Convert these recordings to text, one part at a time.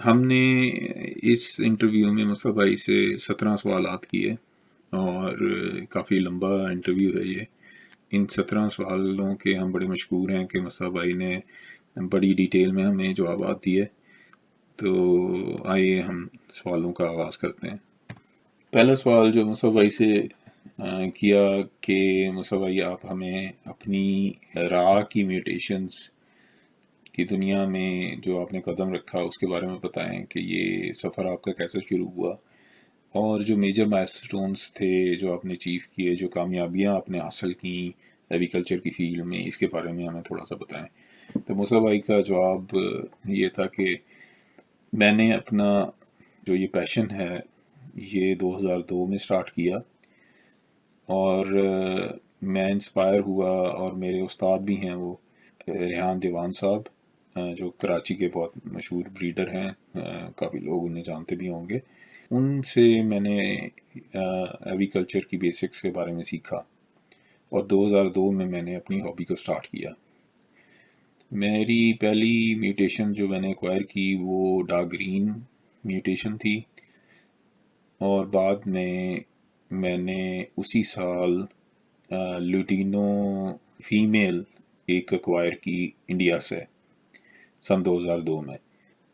ہم نے اس انٹرویو میں مصطفیٰ بھائی سے 17 سوالات کیے اور کافی لمبا انٹرویو ہے یہ. ان 17 سوالوں کے ہم بڑے مشکور ہیں کہ مصطفیٰ بھائی نے بڑی ڈیٹیل میں ہمیں جوابات دیے. تو آئیے ہم سوالوں کا آغاز کرتے ہیں. پہلا سوال جو مصطفیٰ بھائی سے کیا کہ مصطفیٰ بھائی آپ ہمیں اپنی راہ کی میوٹیشنز کی دنیا میں جو آپ نے قدم رکھا اس کے بارے میں بتائیں کہ یہ سفر آپ کا کیسے شروع ہوا اور جو میجر مائلسٹونز تھے جو آپ نے اچیو کیے، جو کامیابیاں آپ نے حاصل کیں ایگریکلچر کی فیلڈ میں، اس کے بارے میں ہمیں تھوڑا سا بتائیں. تو مصطفیٰ بھائی کا جواب یہ تھا کہ میں نے اپنا جو یہ پیشن ہے یہ 2002 میں سٹارٹ کیا اور میں انسپائر ہوا اور میرے استاد بھی ہیں وہ ریحان دیوان صاحب جو کراچی کے بہت مشہور بریڈر ہیں، کافی لوگ انہیں جانتے بھی ہوں گے. ان سے میں نے ایگریکلچر کی بیسکس کے بارے میں سیکھا اور 2002 میں نے اپنی ہابی کو سٹارٹ کیا. میری پہلی میوٹیشن جو میں نے ایکوائر کی وہ ڈارک گرین میوٹیشن تھی اور بعد میں نے اسی سال لوٹینو فیمیل ایک ایکوائر کی انڈیا سے سن 2002 میں.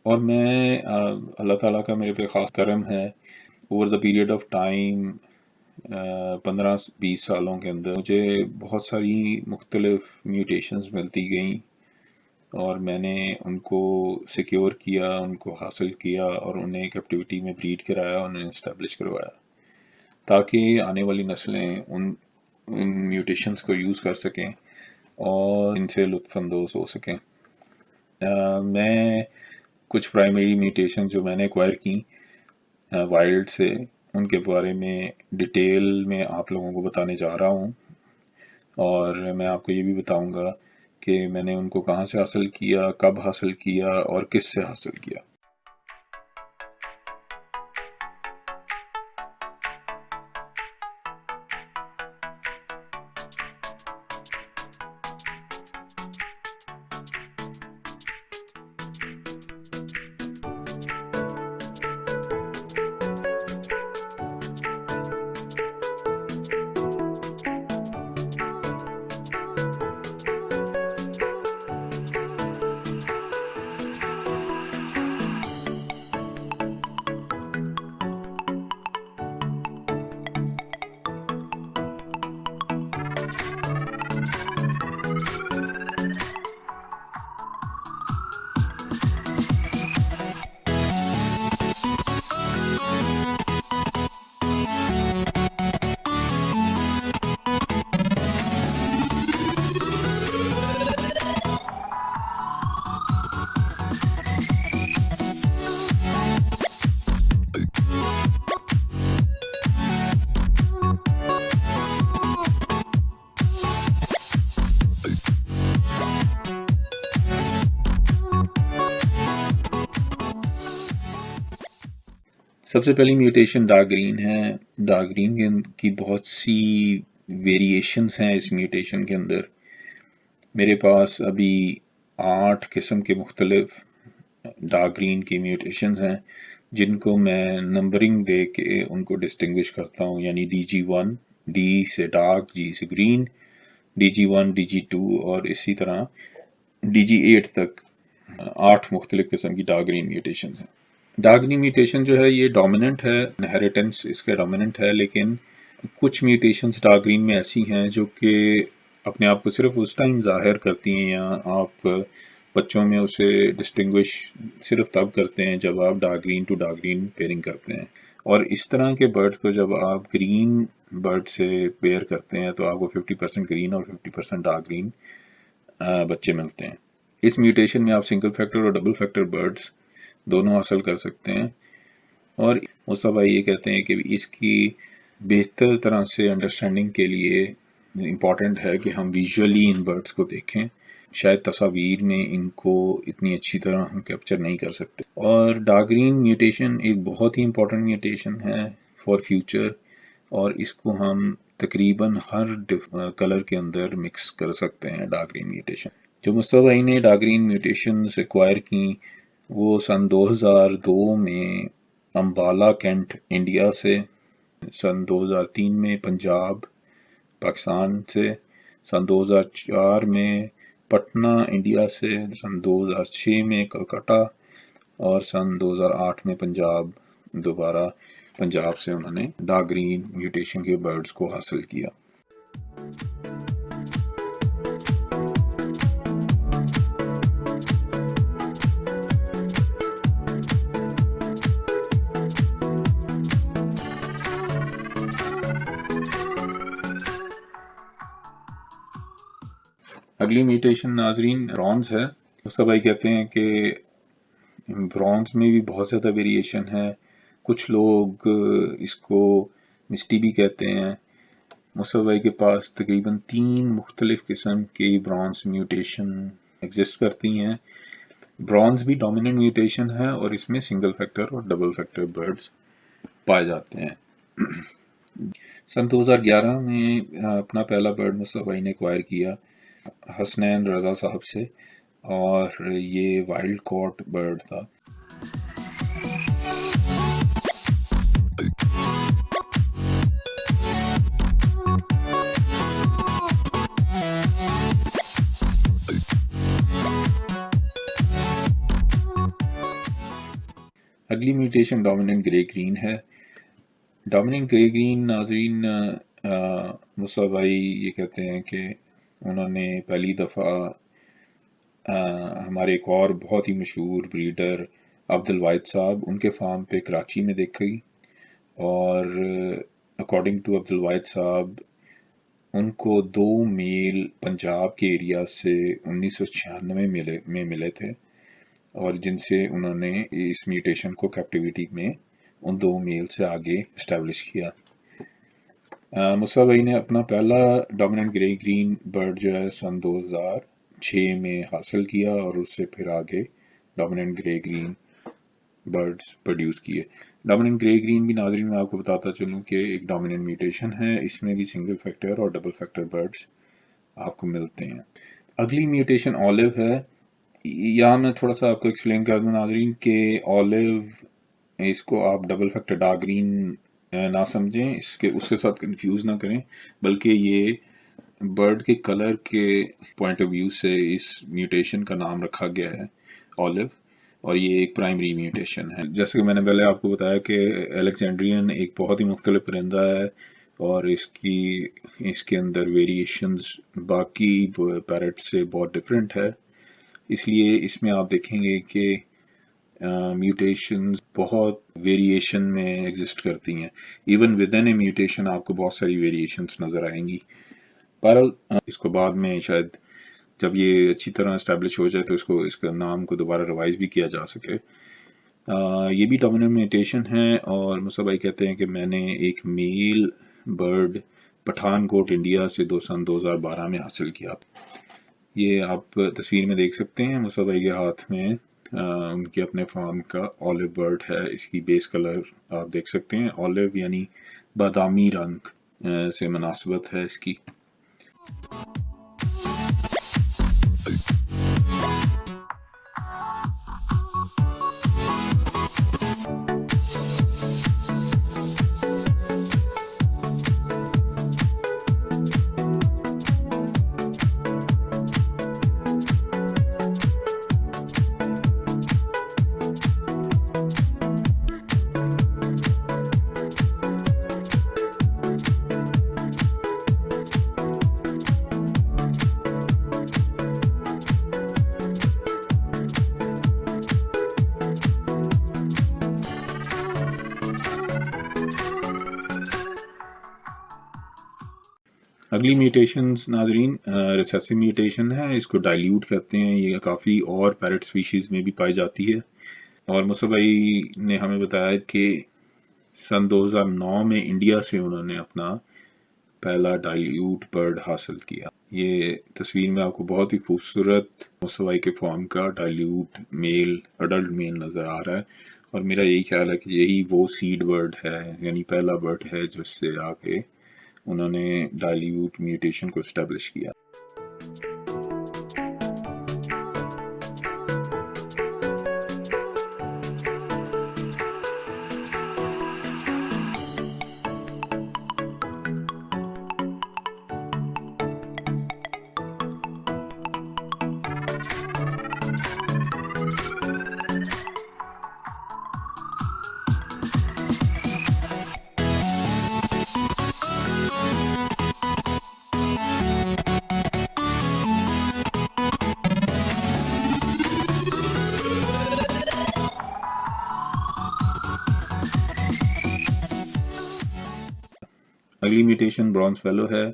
اور میں اللہ تعالیٰ کا میرے پہ خاص کرم ہے، over the period of time 15-20 سالوں کے اندر مجھے بہت ساری مختلف میوٹیشنز ملتی گئیں اور میں نے ان کو سیکیور کیا، ان کو حاصل کیا اور انہیں کیپٹیوٹی میں بریڈ کرایا، انہیں اسٹیبلش کروایا تاکہ آنے والی نسلیں ان میوٹیشنز کو یوز کر سکیں اور ان سے لطف اندوز ہو سکیں. میں کچھ پرائمری میوٹیشن جو میں نے ایکوائر کی وائلڈ سے، ان کے بارے میں ڈیٹیل میں آپ لوگوں کو بتانے جا رہا ہوں اور میں آپ کو یہ بھی بتاؤں گا کہ میں نے ان کو کہاں سے حاصل کیا، کب حاصل کیا اور کس سے حاصل کیا. سب سے پہلی میوٹیشن ڈارک گرین ہے. ڈارک گرین کی بہت سی ویریشنز ہیں اس میوٹیشن کے اندر. میرے پاس ابھی 8 قسم کے مختلف ڈارک گرین کی میوٹیشنز ہیں جن کو میں نمبرنگ دے کے ان کو ڈسٹنگوش کرتا ہوں، یعنی DG1 ڈی سے ڈارک، جی سے گرین، DG1 DG2 اور اسی طرح DG8 تک 8 مختلف قسم کی ڈارک گرین میوٹیشن ہیں. ڈارک گرین میوٹیشن جو ہے یہ ڈومیننٹ ہے، انہیریٹنس اس کا ڈومیننٹ ہے، لیکن کچھ میوٹیشنز ڈارک گرین میں ایسی ہیں جو کہ اپنے آپ کو صرف اس ٹائم ظاہر کرتی ہیں یا آپ بچوں میں اسے ڈسٹنگوش صرف تب کرتے ہیں جب آپ dark green to dark green pairing کرتے ہیں. اور اس طرح کے برڈ کو جب آپ گرین برڈ سے پیئر کرتے ہیں تو آپ کو 50% گرین اور 50% ڈارک گرین بچے ملتے ہیں. اس میوٹیشن میں آپ سنگل فیکٹر اور ڈبل فیکٹر برڈز دونوں حاصل کر سکتے ہیں. اور مصطفیٰ بھائی یہ کہتے ہیں کہ اس کی بہتر طرح سے انڈرسٹینڈنگ کے لیے امپورٹنٹ ہے کہ ہم ویژولی ان برڈز کو دیکھیں، شاید تصاویر میں ان کو اتنی اچھی طرح ہم کیپچر نہیں کر سکتے. اور ڈارک گرین میوٹیشن ایک بہت ہی امپورٹنٹ میوٹیشن ہے فار فیوچر، اور اس کو ہم تقریباً ہر کلر کے اندر مکس کر سکتے ہیں. ڈارک گرین میوٹیشن جو مصطفیٰ بھائی نے ڈارک گرین میوٹیشنز ایکوائر کی وہ سن 2002 میں امبالہ کینٹ انڈیا سے، سن 2003 میں پنجاب پاکستان سے، سن 2004 میں پٹنہ انڈیا سے، سن 2006 میں کلکتہ، اور سن 2008 میں دوبارہ پنجاب سے انہوں نے ڈارک گرین میوٹیشن کے برڈز کو حاصل کیا۔ اگلی میوٹیشن ناظرین برونز ہے۔ مصطفی بھائی کہتے ہیں کہ برونز میں بھی بہت زیادہ ویریشن ہے، کچھ لوگ اس کو مسٹی بھی کہتے ہیں۔ مصطفی بھائی کے پاس تقریباً 3 مختلف قسم کی برونز میوٹیشن ایگزسٹ کرتی ہیں۔ برونز بھی ڈومیننٹ میوٹیشن ہے اور اس میں سنگل فیکٹر اور ڈبل فیکٹر برڈز پائے جاتے ہیں۔ سن 2011 میں اپنا پہلا برڈ مصطفی بھائی نے ایکوائر کیا حسنین رضا صاحب سے، اور یہ وائلڈ کاٹ برڈ تھا۔ اگلی میوٹیشن ڈومیننٹ گرے گرین ہے۔ ڈومیننٹ گرے گرین ناظرین مصطفی بھائی یہ کہتے ہیں کہ انہوں نے پہلی دفعہ ہمارے ایک اور بہت ہی مشہور بریڈر عبد الواحد صاحب ان کے فارم پہ کراچی میں دیکھی، اور اکارڈنگ ٹو عبد الواحد صاحب ان کو 2 میل پنجاب کے ایریا سے 1996 میں ملے تھے، اور جن سے انہوں نے اس میوٹیشن کو کیپٹیوٹی میں ان 2 میل سے آگے اسٹیبلش کیا۔ مصطفی بھائی نے اپنا پہلا ڈومیننٹ گرے گرین برڈ جو ہے سن 2006 میں حاصل کیا، اور اس سے پھر آگے ڈومیننٹ گرے گرین برڈز پروڈیوس کیے۔ ڈومیننٹ گرے گرین بھی ناظرین میں آپ کو بتاتا چلوں کہ ایک ڈومیننٹ میوٹیشن ہے، اس میں بھی سنگل فیکٹر اور ڈبل فیکٹر برڈز آپ کو ملتے ہیں۔ اگلی میوٹیشن آلیو ہے۔ یہاں میں تھوڑا سا آپ کو ایکسپلین کر دوں ناظرین کہ آلیو اس کو آپ ڈبل فیکٹر ڈارک گرین نہ سمجھیں، اس کے ساتھ کنفیوز نہ کریں، بلکہ یہ برڈ کے کلر کے پوائنٹ آف ویو سے اس میوٹیشن کا نام رکھا گیا ہے آلیو، اور یہ ایک پرائمری میوٹیشن ہے۔ جیسے کہ میں نے پہلے آپ کو بتایا کہ الیکزینڈرین ایک بہت ہی مختلف پرندہ ہے، اور اس کے اندر ویریشنز باقی پیرٹ سے بہت ڈفرینٹ ہے، اس لیے اس میں آپ دیکھیں گے کہ میوٹیشنز بہت ویریشن میں ایگزسٹ کرتی ہیں، even with in a mutation آپ کو بہت ساری ویریشنز نظر آئیں گی۔ بہرحال اس کو بعد میں شاید جب یہ اچھی طرح اسٹیبلش ہو جائے تو اس کا نام کو دوبارہ ریوائز بھی کیا جا سکے۔ یہ بھی ڈومیننٹ میوٹیشن ہے، اور مصطفی بھائی کہتے ہیں کہ میں نے ایک میل برڈ پٹھان کوٹ انڈیا سے سن 2012 میں حاصل کیا۔ یہ آپ تصویر میں دیکھ سکتے ہیں مصطفی بھائی کے ہاتھ میں ان کے اپنے فارم کا آلیو برڈ ہے۔ اس کی بیس کلر آپ دیکھ سکتے ہیں، آلیو یعنی بادامی رنگ سے مناسبت ہے اس کی۔ اگلی میوٹیشنز ناظرین ریسیسو میوٹیشن ہے، اس کو ڈائلیوٹ کہتے ہیں، یہ کافی اور پیرٹ سپیشیز میں بھی پائی جاتی ہے، اور مصطفی بھائی نے ہمیں بتایا کہ سن 2009 میں انڈیا سے انہوں نے اپنا پہلا ڈائلیوٹ برڈ حاصل کیا۔ یہ تصویر میں آپ کو بہت ہی خوبصورت مصطفی بھائی کے فارم کا ڈائلیوٹ میل اڈلٹ میل نظر آ رہا ہے، اور میرا یہی خیال ہے کہ یہی وہ سیڈ برڈ ہے، یعنی پہلا برڈ ہے جس سے آ کے انہوں نے ڈائلیوٹ میوٹیشن کو اسٹیبلش کیا۔ اگلی میوٹیشن برونز فیلو ہے،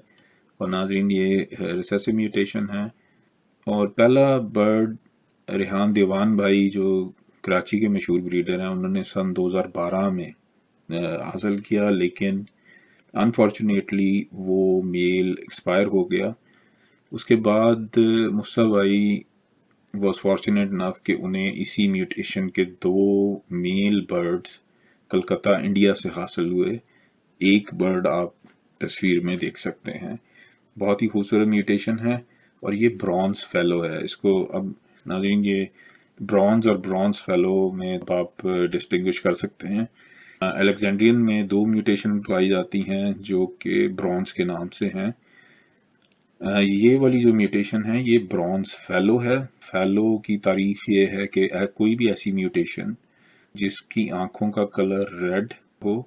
اور ناظرین یہ ریسیسو میوٹیشن ہے، اور پہلا برڈ ریحان دیوان بھائی جو کراچی کے مشہور بریڈر ہیں، انہوں نے سن 2012 میں حاصل کیا، لیکن انفارچونیٹلی وہ میل ایکسپائر ہو گیا۔ اس کے بعد مصطفیٰ بھائی واز فارچونیٹ انف کہ انہیں اسی میوٹیشن کے 2 میل برڈز کلکتہ انڈیا سے حاصل ہوئے۔ ایک برڈ آپ تصویر میں دیکھ سکتے ہیں، بہت ہی خوبصورت میوٹیشن ہے، اور یہ برونز فیلو ہے۔ اس کو اب ناظرین یہ برونز اور برونز فیلو میں آپ ڈسٹنگوش کر سکتے ہیں۔ الیگزینڈرین میں 2 میوٹیشن پائی جاتی ہیں جو کہ برونز کے نام سے ہیں۔ یہ والی جو میوٹیشن ہے یہ برونز فیلو ہے۔ فیلو کی تعریف یہ ہے کہ کوئی بھی ایسی میوٹیشن جس کی آنکھوں کا کلر ریڈ ہو،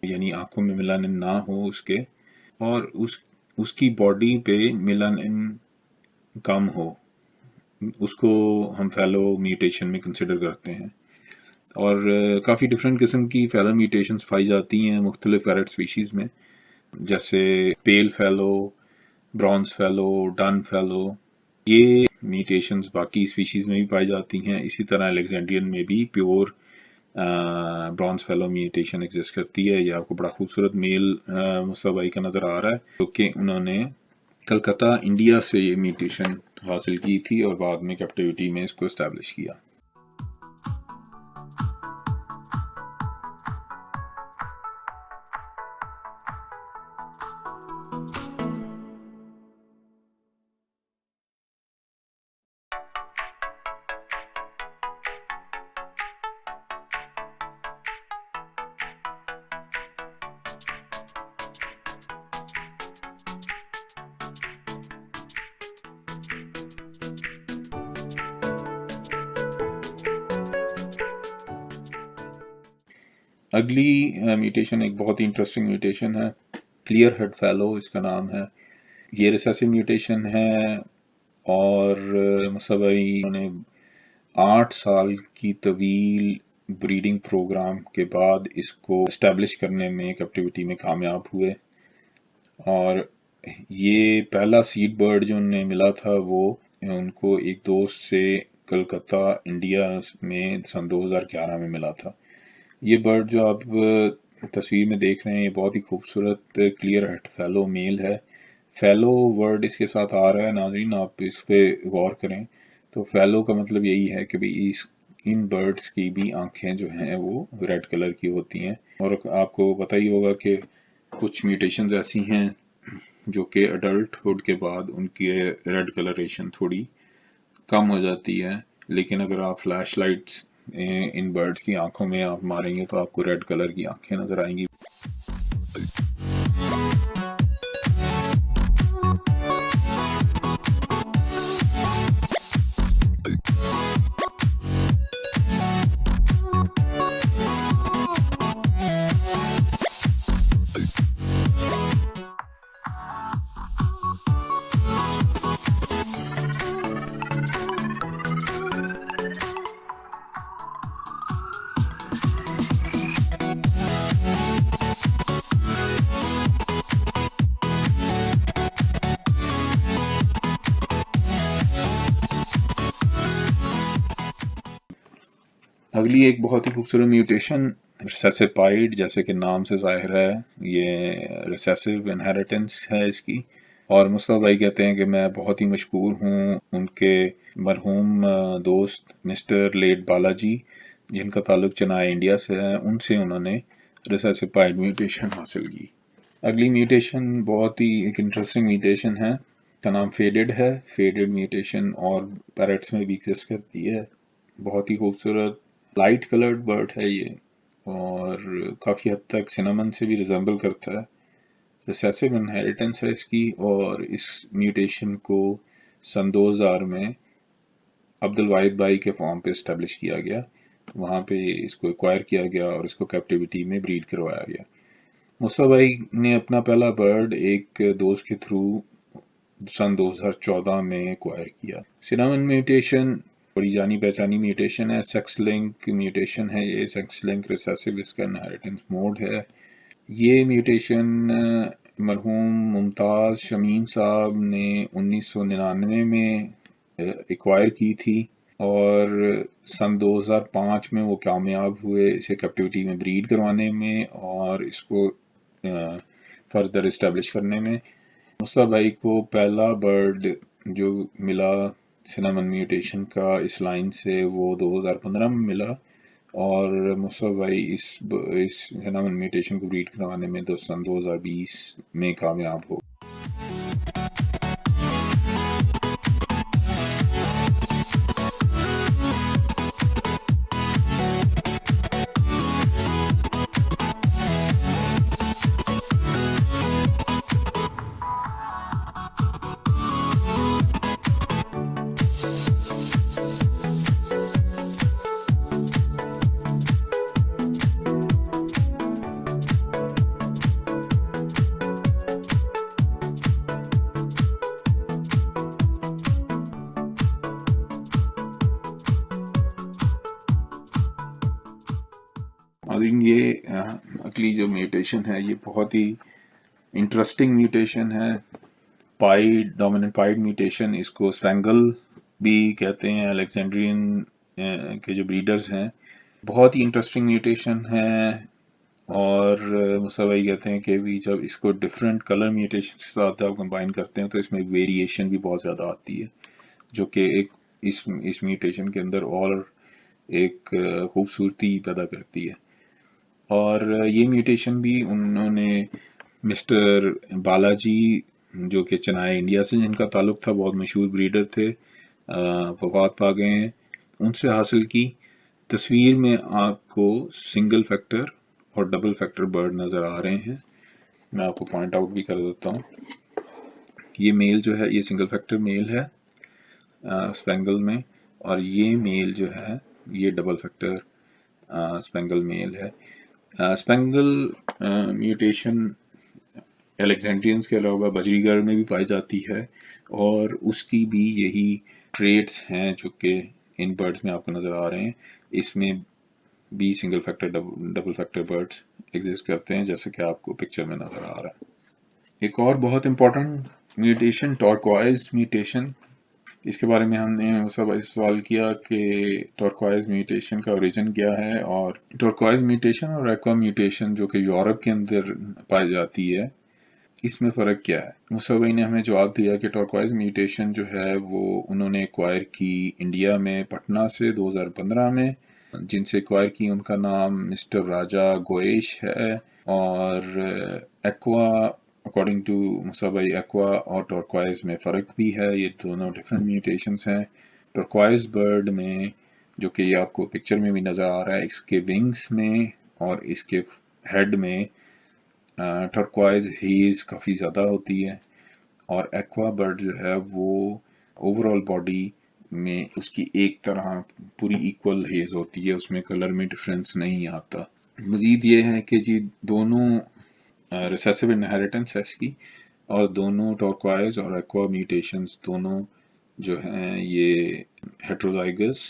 یعنی آنکھوں میں میلانن نہ ہو اس کے، اور اس کی باڈی پہ میلانن کم ہو، اس کو ہم فیلو میوٹیشن میں کنسیڈر کرتے ہیں۔ اور کافی ڈفرینٹ قسم کی فیلو میوٹیشنز پائی جاتی ہیں مختلف پیرٹ سپیشیز میں، جیسے pale fallow, bronze fallow, dun fallow. یہ میوٹیشنز باقی اسپیشیز میں بھی پائی جاتی ہیں۔ اسی طرح الیگزینڈرین میں بھی pure bronze fellow mutation exist کرتی ہے۔ یہ آپ کو بڑا خوبصورت میل مصطفیٰ بھائی کا نظر آ رہا ہے، کیونکہ انہوں نے کلکتہ انڈیا سے یہ میوٹیشن حاصل کی تھی اور بعد میں کیپٹیوٹی میں اس کو اسٹیبلش کیا۔ اگلی میوٹیشن ایک بہت ہی انٹرسٹنگ میوٹیشن ہے، کلیئر ہیڈ فیلو اس کا نام ہے۔ یہ ریسیسو میوٹیشن ہے، اور مصطفیٰ نے 8 سال کی طویل بریڈنگ پروگرام کے بعد اس کو اسٹیبلش کرنے میں کیپٹیوٹی میں کامیاب ہوئے، اور یہ پہلا سیڈ برڈ جو انہیں ملا تھا وہ ان کو ایک دوست سے کلکتہ انڈیا میں سن 2011 میں ملا تھا۔ یہ برڈ جو آپ تصویر میں دیکھ رہے ہیں یہ بہت ہی خوبصورت کلیئر ہیڈ فیلو میل ہے۔ فیلو ورڈ اس کے ساتھ آ رہا ہے، ناظرین آپ اس پہ غور کریں تو فیلو کا مطلب یہی ہے کہ بھئی ان برڈز کی بھی آنکھیں جو ہیں وہ ریڈ کلر کی ہوتی ہیں۔ اور آپ کو پتہ ہی ہوگا کہ کچھ میوٹیشنز ایسی ہیں جو کہ اڈلٹ ہوڈ کے بعد ان کی ریڈ کلریشن تھوڑی کم ہو جاتی ہے، لیکن اگر آپ فلیش لائٹس ان برڈز کی آنکھوں میں آپ ماریں گے تو آپ کو ریڈ کلر کی آنکھیں نظر آئیں گی۔ اگلی ایک بہت ہی خوبصورت میوٹیشن ریسیسو پائڈ، جیسے کہ نام سے ظاہر ہے یہ ریسیسو انہیریٹنس ہے اس کی۔ اور مصطفیٰ بھائی کہتے ہیں کہ میں بہت ہی مشکور ہوں ان کے مرحوم دوست مسٹر لیٹ بالا جی، جن کا تعلق چنائے انڈیا سے ہے، ان سے انہوں نے ریسیسو پائڈ میوٹیشن حاصل کی۔ اگلی میوٹیشن بہت ہی ایک انٹرسٹنگ میوٹیشن ہے، کا نام فیڈڈ ہے۔ فیڈڈ میوٹیشن اور پیرٹس میں بھی ایگزسٹ کرتی ہے، بہت ہی خوبصورت لائٹ کلرڈ برڈ ہے یہ، اور کافی حد تک سنمن سے بھی ریزمبل کرتا ہے۔ ریسیسو انہیریٹنس ہے اس کی، اور اس میوٹیشن کو سن 2000 میں عبد الواحد بھائی کے فارم پہ اسٹیبلش کیا گیا، وہاں پہ اس کو ایکوائر کیا گیا اور اس کو کیپٹیوٹی میں بریڈ کروایا گیا۔ مصطفیٰ بھائی نے اپنا پہلا برڈ ایک دوست کے تھرو سن 2014 میں ایکوائر کیا۔ سنمن میوٹیشن بڑی جانی پہچانی میوٹیشن ہے، سیکس لنک میوٹیشن ہے، یہ سیکس لنک ریسیسو اس کا انہیریٹنس موڈ ہے۔ یہ میوٹیشن مرحوم ممتاز شمیم صاحب نے 1999 میں ایکوائر کی تھی، اور سن 2005 میں وہ کامیاب ہوئے اسے کیپٹیوٹی میں بریڈ کروانے میں اور اس کو فردر اسٹیبلش کرنے میں۔ مصطفیٰ بھائی کو پہلا برڈ جو ملا سنامن میوٹیشن کا اس لائن سے وہ 2015 میں ملا، اور مصطفیٰ بھائی اس سنامن میوٹیشن کو بریڈ کروانے میں سن 2020 میں کامیاب ہو۔ یہ اگلی جو میوٹیشن ہے یہ بہت ہی انٹرسٹنگ میوٹیشن ہے، ڈومیننٹ پائڈ میوٹیشن، اس کو اسپینگل بھی کہتے ہیں۔ الیگزینڈرین کے جو بریڈرز ہیں، بہت ہی انٹرسٹنگ میوٹیشن ہے، اور مصطفیٰ کہتے ہیں کہ بھی جب اس کو ڈفرینٹ کلر میوٹیشن کے ساتھ آپ کمبائن کرتے ہیں تو اس میں ویریشن بھی بہت زیادہ آتی ہے، جو کہ ایک اس میوٹیشن کے اندر اور ایک خوبصورتی پیدا کرتی ہے۔ اور یہ میوٹیشن بھی انہوں نے مسٹر بالاجی جو کہ چنائے انڈیا سے جن کا تعلق تھا، بہت مشہور بریڈر تھے، وفات پا گئے ہیں، ان سے حاصل کی۔ تصویر میں آپ کو سنگل فیکٹر اور ڈبل فیکٹر برڈ نظر آ رہے ہیں، میں آپ کو پوائنٹ آؤٹ بھی کر دیتا ہوں۔ یہ میل جو ہے یہ سنگل فیکٹر میل ہے اسپینگل میں، اور یہ میل جو ہے یہ ڈبل فیکٹر اسپینگل میل ہے۔ اسپینگل میوٹیشن الیگزینڈرینز کے علاوہ بجریگر میں بھی پائی جاتی ہے، اور اس کی بھی یہی ٹریٹس ہیں جو کہ ان برڈز میں آپ کو نظر آ رہے ہیں۔ اس میں بھی single factor double factor birds exist کرتے ہیں، جیسے کہ آپ کو پکچر میں نظر آ رہا ہے۔ ایک اور بہت امپورٹنٹ میوٹیشن ٹورکوائز میوٹیشن، اس کے بارے میں ہم نے سوال کیا کہ ٹورکوائز میوٹیشن کا اوریجن کیا ہے، اور ٹورکوائز میوٹیشن اور ایکوا میوٹیشن جو کہ یورپ کے اندر پائی جاتی ہے، اس میں فرق کیا ہے؟ مصطفیٰ نے ہمیں جواب دیا کہ ٹورکوائز میوٹیشن جو ہے وہ انہوں نے ایکوائر کی انڈیا میں پٹنہ سے 2015 میں، جن سے ایکوائر کی ان کا نام مسٹر راجا گوئیش ہے، اور aqua according to Mustafa aqua اور ٹورکوائز میں فرق بھی ہے، یہ دونوں ڈفرینٹ میوٹیشنز ہیں۔ ٹورکوائز برڈ میں جو کہ یہ آپ کو پکچر میں بھی نظر آ رہا ہے، اس کے ونگز میں اور اس کے ہیڈ میں ٹرکوائز ہیز کافی زیادہ ہوتی ہے، اور ایکوا برڈ جو ہے وہ اوور آل باڈی میں اس کی ایک طرح پوری ایکول ہیز ہوتی ہے، اس میں کلر میں ڈفرینس نہیں آتا۔ مزید یہ ہے کہ جی دونوں ریسیسو انہیریٹنس ہے اس کی، اور دونوں ٹورکوائز اور ایکوا میوٹیشنز دونوں جو ہیں یہ ہیٹروزائگس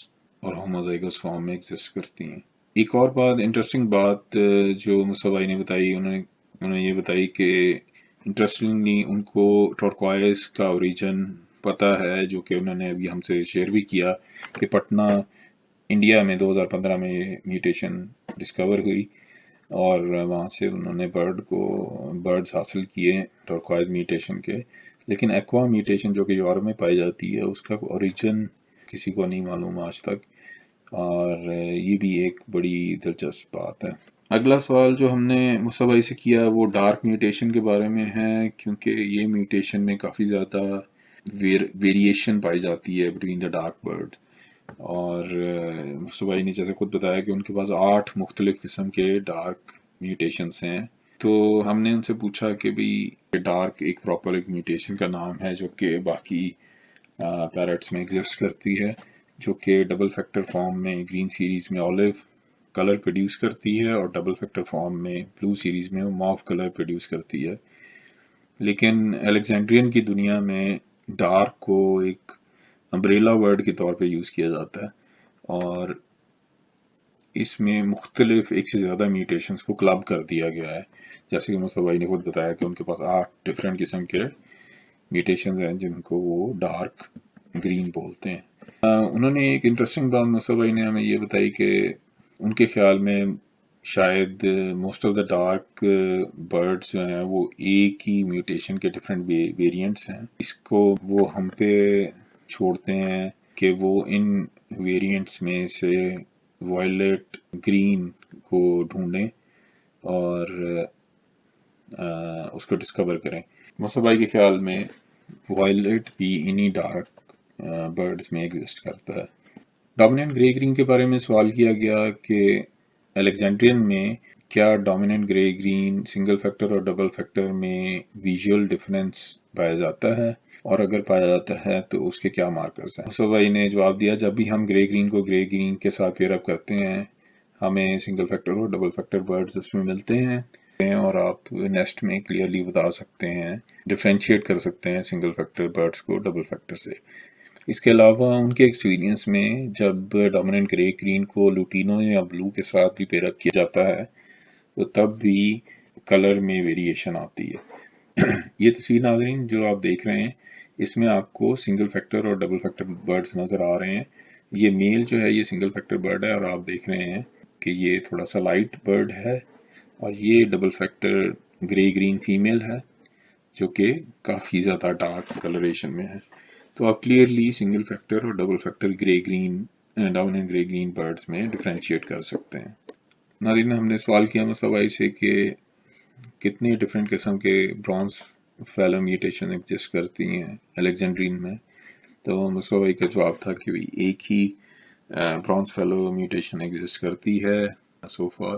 اور ہوموزائگس فارم میں ایگزسٹ کرتی ہیں۔ ایک اور بات انٹرسٹنگ بات جو مصطفیٰ نے بتائی، انہوں نے یہ بتائی کہ انٹرسٹنگلی ان کو ٹورکوائز کا اوریجن پتہ ہے، جو کہ انہوں نے ابھی ہم سے شیئر بھی کیا کہ پٹنہ انڈیا میں 2015 میں یہ میوٹیشن ڈسکور ہوئی، اور وہاں سے انہوں نے برڈز حاصل کیے ٹورکوائز میوٹیشن کے۔ لیکن ایکوا میوٹیشن جو کہ یورپ میں پائی جاتی ہے، اس کا اوریجن کسی کو نہیں معلوم آج تک، اور یہ بھی ایک بڑی دلچسپ بات ہے۔ اگلا سوال جو ہم نے مصطفیٰ سے کیا وہ ڈارک میوٹیشن کے بارے میں ہے، کیونکہ یہ میوٹیشن میں کافی زیادہ ویریشن پائی جاتی ہے بٹوین دا ڈارک برڈ، اور مصطفیٰ نے جیسے خود بتایا کہ ان کے پاس 8 مختلف قسم کے ڈارک میوٹیشنز ہیں۔ تو ہم نے ان سے پوچھا کہ بھی ڈارک ایک پراپر ایک میوٹیشن کا نام ہے جو کہ باقی پیرٹس میں ایگزسٹ کرتی ہے، جو کہ ڈبل فیکٹر فارم میں گرین سیریز میں آلیو کلر پروڈیوس کرتی ہے، اور ڈبل فیکٹر فارم میں بلو سیریز میں موو کلر پروڈیوس کرتی ہے۔ لیکن الیگزینڈرین کی دنیا میں ڈارک کو ایک امبریلا ورڈ کے طور پہ یوز کیا جاتا ہے، اور اس میں مختلف ایک سے زیادہ میوٹیشنز کو کلب کر دیا گیا ہے، جیسے کہ مصطفیٰ بھائی نے خود بتایا کہ ان کے پاس 8 ڈفرینٹ قسم کے میوٹیشنز ہیں جن کو وہ ڈارک گرین بولتے ہیں۔ انہوں نے ایک انٹرسٹنگ بات مصطفیٰ بھائی نے ہمیں یہ بتائی کہ ان کے خیال میں شاید most of the dark birds جو ہیں وہ ایک ہی میوٹیشن کے ڈفرینٹ ویریئنٹس ہیں۔ اس کو وہ ہم پہ چھوڑتے ہیں کہ وہ ان ویریئنٹس میں سے وائلٹ گرین کو ڈھونڈیں اور اس کو ڈسکور کریں۔ مصطفیٰ بھائی کے خیال میں وائلٹ بھی انہی ڈارک برڈز میں ایگزسٹ کرتا ہے۔ ڈومیننٹ گرے گرین کے بارے میں سوال کیا گیا کہ الیگزینڈرین میں کیا ڈومیننٹ گرے گرین سنگل فیکٹر اور ڈبل فیکٹر میں ویژول ڈفرینس پایا جاتا ہے، اور اگر پایا جاتا ہے تو اس کے کیا مارکرز ہیں؟ مصطفیٰ بھائی نے جواب دیا جب بھی ہم گرے گرین کو گرے گرین کے ساتھ پیئر اپ کرتے ہیں ہمیں سنگل فیکٹر اور ڈبل فیکٹر برڈز اس میں ملتے ہیں، اور آپ نیسٹ میں کلیئرلی بتا سکتے ہیں، ڈفرینشیٹ کر سکتے ہیں سنگل فیکٹر برڈز کو ڈبل فیکٹر سے۔ اس کے علاوہ ان کے ایکسپیرینس میں جب ڈومیننٹ گرے گرین کو لوٹینو یا بلو کے ساتھ بھی پیئر اپ کیا جاتا ہے تو تب بھی کلر میں ویریشن آتی ہے۔ یہ تصویر ناظرین جو آپ دیکھ رہے ہیں اس میں آپ کو سنگل فیکٹر اور ڈبل فیکٹر برڈز نظر آ رہے ہیں۔ یہ میل جو ہے یہ سنگل فیکٹر برڈ ہے، اور آپ دیکھ رہے ہیں کہ یہ تھوڑا سا لائٹ برڈ ہے، اور یہ ڈبل فیکٹر گرے گرین فیمیل ہے جو کہ کافی زیادہ ڈارک کلریشن میں ہے۔ تو آپ کلیئرلی سنگل فیکٹر اور ڈبل فیکٹر گرے گرین ڈومیننٹ گرے گرین برڈز میں ڈفرینشیٹ کر سکتے ہیں۔ ناظرین ہم نے سوال کیا مصطفیٰ بھائی سے کہ کتنے ڈفرینٹ قسم کے برونز فیلو میوٹیشن ایگزسٹ کرتی ہیں الیگزینڈرین میں، تو مصطفیٰ بھائی کا جواب تھا کہ ایک ہی برونز فیلو میوٹیشن ایگزسٹ کرتی ہے سو فار،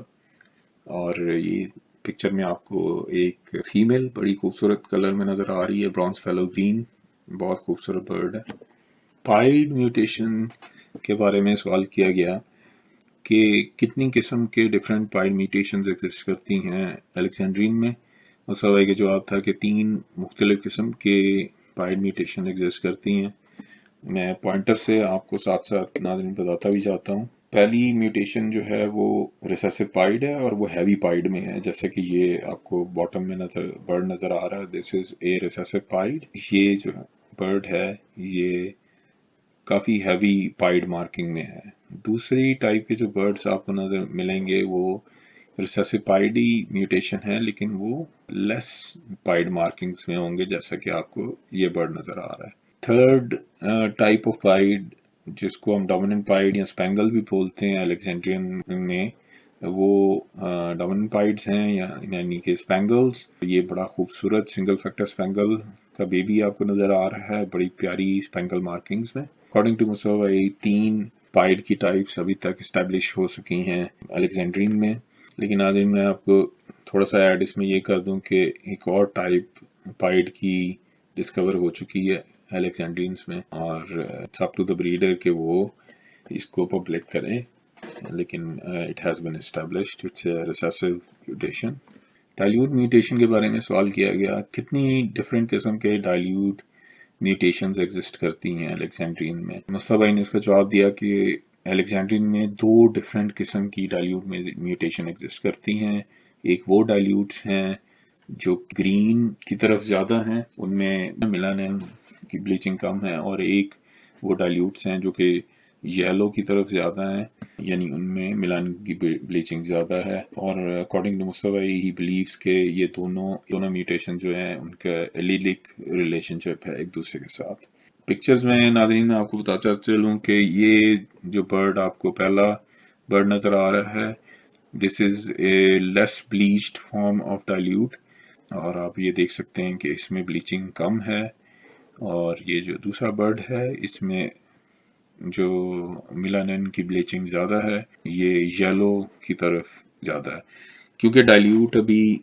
اور یہ پکچر میں آپ کو ایک فیمیل بڑی خوبصورت کلر میں نظر آ رہی ہے، برونز فیلو گرین، بہت خوبصورت برڈ ہے۔ پائڈ میوٹیشن کے بارے میں سوال کیا گیا کہ کتنی قسم کے ڈفرینٹ پائڈ میوٹیشنز ایگزسٹ کرتی ہیں الیگزینڈرین میں۔ مصطفیٰ بھائی کا جواب تھا کہ 3 مختلف قسم کے پائڈ میوٹیشن ایگزسٹ کرتی ہیں۔ میں پوائنٹر سے آپ کو ساتھ ساتھ ناظرین بتاتا بھی جاتا ہوں۔ پہلی میوٹیشن جو ہے وہ ریسیسو پائڈ ہے، اور وہ ہیوی پائڈ میں ہے، جیسے کہ یہ آپ کو باٹم میں برڈ نظر آ رہا ہے، دس از اے ریسیسو پائڈ۔ یہ جو برڈ ہے یہ کافی ہیوی پائڈ مارکنگ میں ہے۔ دوسری ٹائپ کے جو برڈز آپ کو نظر ملیں گے وہ ریسیسو پائڈی میوٹیشن ہے، لیکن وہ لیس پائڈ مارکنگز میں ہوں گے، جیسا کہ آپ کو یہ برڈ نظر آ رہا ہے۔ تھرڈ ٹائپ آف پائڈ جس کو ہم ڈومیننٹ پائڈ یا اسپینگل بھی بولتے ہیں الیگزینڈرین میں، وہ ڈومیننٹ پائڈز ہیں یعنی کہ اسپینگلز۔ یہ بڑا خوبصورت سنگل فیکٹر اسپینگل کا بیبی آپ کو نظر آ رہا ہے، بڑی پیاری اسپینگل مارکنگز میں۔ اکارڈنگ ٹو مصطفیٰ بھائی 3 پائڈ کی ٹائپس ابھی تک اسٹیبلش ہو سکی ہیں الیگزینڈرین میں، لیکن ناظرین میں آپ کو تھوڑا سا ایڈ اس میں یہ کر دوں کہ ایک اور ٹائپ پائڈ کی ڈسکور ہو چکی ہے الیگزینڈرینس میں، اور it's up to the breeder کہ وہ اس کو پبلک کریں، لیکن it has been established, it's a recessive mutation. Dilute mutation کے بارے میں سوال کیا گیا کتنی ڈفرینٹ قسم کے ڈائلیوٹ میوٹیشنز ایگزسٹ کرتی ہیں الیگزینڈرین میں۔ مصطفیٰ بھائی نے اس کا جواب دیا کہ الیگزینڈرین میں 2 ڈفرینٹ قسم کی ڈائلیوٹ میوٹیشن ایگزسٹ کرتی ہیں۔ ایک وہ ڈائلیوٹس ہیں جو گرین کی طرف زیادہ ہیں، ان میں میلانین کی بلیچنگ کم ہے، اور ایک وہ ڈائلیوٹس ہیں جو کہ یلو کی طرف زیادہ ہیں، یعنی ان میں میلانین کی بلیچنگ زیادہ ہے، اور اکارڈنگ ٹو مصطفیٰ ہی بلیوز کہ یہ دونوں میوٹیشن جو ہیں ان کا ایلیلک ریلیشن شپ ہے ایک دوسرے کے ساتھ۔ پکچرز میں ناظرین میں آپ کو بتاتا چلوں کہ یہ جو برڈ آپ کو پہلا برڈ نظر آ رہا ہے this is a less بلیچڈ form of dilute, اور آپ یہ دیکھ سکتے ہیں کہ اس میں بلیچنگ کم ہے، اور یہ جو دوسرا برڈ ہے اس میں جو میلانین کی بلیچنگ زیادہ ہے، یہ یلو کی طرف زیادہ ہے۔ کیونکہ ڈائلیوٹ ابھی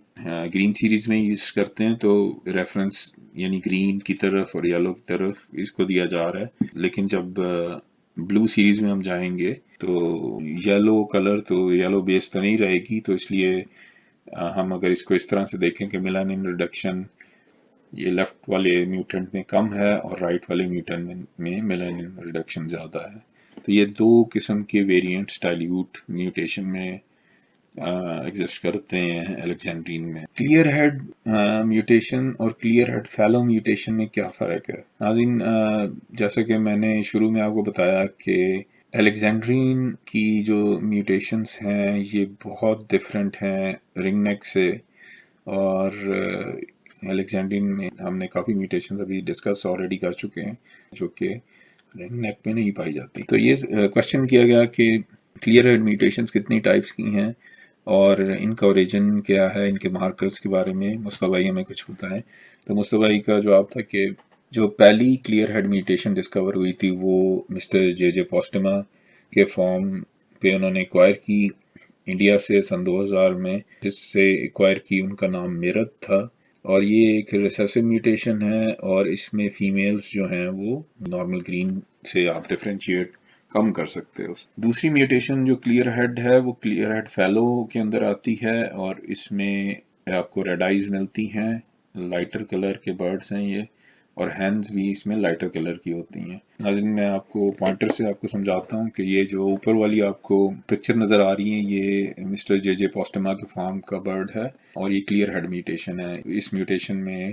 گرین سیریز میں یوز کرتے ہیں تو ریفرنس یعنی گرین کی طرف اور یلو کی طرف اس کو دیا جا رہا ہے، لیکن جب بلو سیریز میں ہم جائیں گے تو یلو کلر تو یلو بیس تو نہیں رہے گی، تو اس لیے ہم اگر اس کو اس طرح سے دیکھیں کہ میلانین ریڈکشن یہ لیفٹ والے میوٹنٹ میں کم ہے اور رائٹ والے میوٹنٹ میں میلانین ریڈکشن زیادہ ہے۔ تو یہ 2 قسم کے ویریئنٹس ڈائلیوٹ میوٹیشن میں ایگزسٹ کرتے ہیں الیگزینڈرین میں۔ کلیئر ہیڈ میوٹیشن اور کلیئر ہیڈ فیلو میوٹیشن میں کیا فرق ہے؟ ناظرین، جیسا کہ میں نے شروع میں آپ کو بتایا کہ الیگزینڈرین کی جو میوٹیشنز ہیں یہ بہت ڈفرینٹ ہیں رنگ نیک سے، اور الیگزینڈرین میں ہم نے کافی میوٹیشنز ابھی ڈسکس آلریڈی کر چکے ہیں جو کہ رنگ نیک میں نہیں پائی جاتی۔ تو یہ کوشچن کیا گیا کہ کلیئر ہیڈ میوٹیشنز کتنی ٹائپس کی ہیں اور ان کا اوریجن کیا ہے، ان کے مارکرز کے بارے میں مصطفیٰ بھائی ہمیں کچھ بتائیں۔ تو مصطفیٰ بھائی کا جواب تھا کہ جو پہلی کلیئر ہیڈ میوٹیشن ڈسکور ہوئی تھی وہ مسٹر جے جے پوسٹما کے فارم پہ انہوں نے ایکوائر کی انڈیا سے سن 2000 میں، جس سے ایکوائر کی ان کا نام میرت تھا، اور یہ ایک ریسیسو میوٹیشن ہے، اور اس میں فیمیلز جو ہیں وہ نارمل گرین سے آپ ڈیفرینشیٹ کم کر سکتے ہو۔ دوسری میوٹیشن جو کلیئر ہیڈ ہے وہ کلیئر ہیڈ فیلو کے اندر آتی ہے، اور اس میں آپ کو ریڈ آئیز ملتی ہیں، لائٹر کلر کے برڈز ہیں یہ، اور ہینڈز بھی اس میں لائٹر کلر کی ہوتی ہیں۔ ناظرین، میں آپ کو پوائنٹر سے آپ کو سمجھاتا ہوں کہ یہ جو اوپر والی آپ کو پکچر نظر آ رہی ہے یہ مسٹر جے جے پوسٹما کے فارم کا برڈ ہے، اور یہ کلیئر ہیڈ میوٹیشن ہے۔ اس میوٹیشن میں